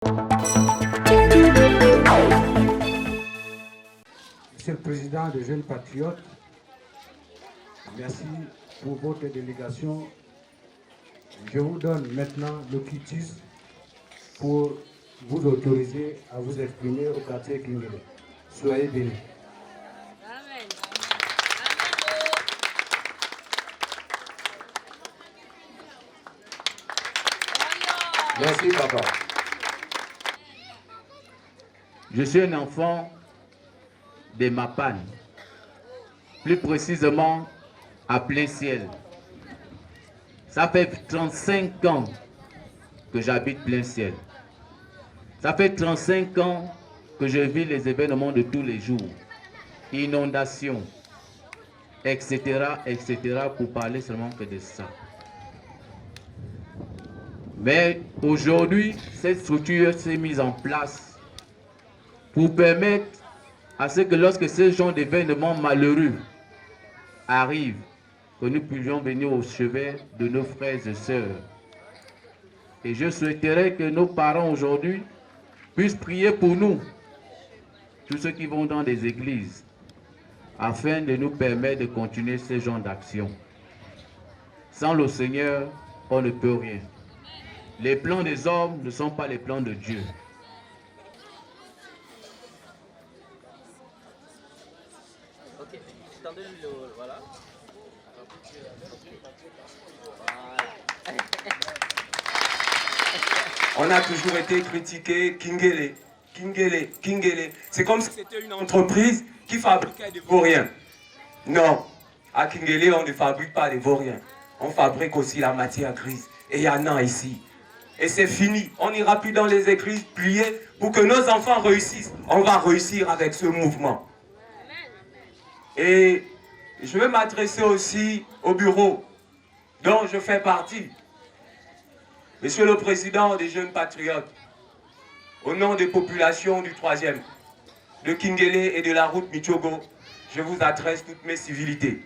Monsieur le Président des Jeunes Patriotes, merci pour votre délégation. Je vous donne maintenant le quitus pour vous autoriser à vous exprimer au quartier Kingele. Soyez bénis. Amen. Merci, papa. Je suis un enfant de Mapane, plus précisément à Plein Ciel. Ça fait 35 ans que j'habite Plein Ciel. Ça fait 35 ans que je vis les événements de tous les jours. Inondations, etc., etc., pour parler seulement que de ça. Mais aujourd'hui, cette structure s'est mise en place pour permettre à ce que lorsque ce genre d'événements malheureux arrivent, que nous puissions venir au chevet de nos frères et sœurs. Et je souhaiterais que nos parents aujourd'hui puissent prier pour nous, tous ceux qui vont dans des églises, afin de nous permettre de continuer ce genre d'action. Sans le Seigneur, on ne peut rien. Les plans des hommes ne sont pas les plans de Dieu. Ok, tendez-lui le... Voilà. On a toujours été critiqué, Kingele, Kingele, Kingele. C'est comme si c'était une entreprise qui fabriquait des vauriens. Non, à Kingele, on ne fabrique pas des vauriens. On fabrique aussi la matière grise. Et il y en a ici. Et c'est fini. On n'ira plus dans les églises prier pour que nos enfants réussissent. On va réussir avec ce mouvement. Et je vais m'adresser aussi au bureau dont je fais partie. Monsieur le Président des Jeunes Patriotes, au nom des populations du 3e, de Kingele et de la route Michogo, je vous adresse toutes mes civilités.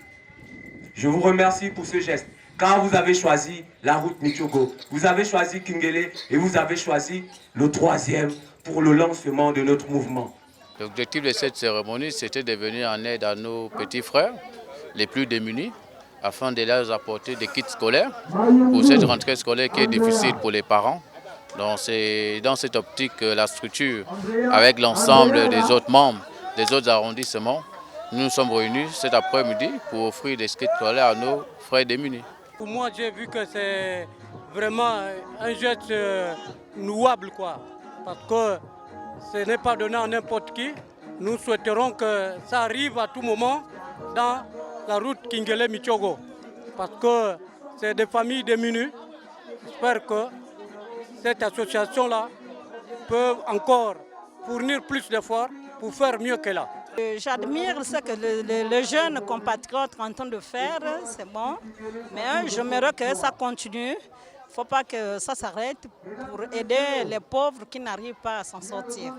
Je vous remercie pour ce geste. Quand vous avez choisi la route Michogo, vous avez choisi Kingele et vous avez choisi le 3e pour le lancement de notre mouvement. L'objectif de cette cérémonie, c'était de venir en aide à nos petits frères, les plus démunis, afin de leur apporter des kits scolaires pour cette rentrée scolaire qui est difficile pour les parents. Donc c'est dans cette optique que la structure, avec l'ensemble des autres membres des autres arrondissements, nous nous sommes réunis cet après-midi pour offrir des kits scolaires à nos frères démunis. Pour moi, j'ai vu que c'est vraiment un geste louable, quoi, parce que ce n'est pas donné à n'importe qui. Nous souhaiterons que ça arrive à tout moment dans la route Kingele-Michogo, parce que c'est des familles démunies. J'espère que cette association-là peut encore fournir plus d'efforts pour faire mieux que là. J'admire ce que les jeunes compatriotes sont en train de faire, c'est bon, mais j'aimerais que ça continue. Il ne faut pas que ça s'arrête pour aider les pauvres qui n'arrivent pas à s'en sortir.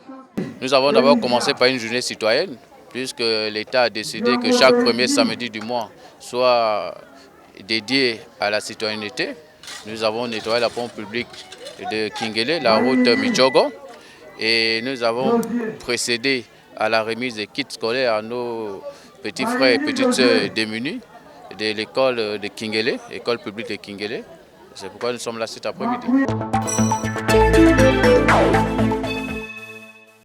Nous avons d'abord commencé par une journée citoyenne, puisque l'État a décidé que chaque premier samedi du mois soit dédié à la citoyenneté. Nous avons nettoyé la pompe publique de Kingele, la route Michogo, et nous avons procédé à la remise des kits scolaires à nos petits frères et petites sœurs démunis de l'école de Kingele, école publique de Kingele. C'est pourquoi nous sommes là cet après-midi.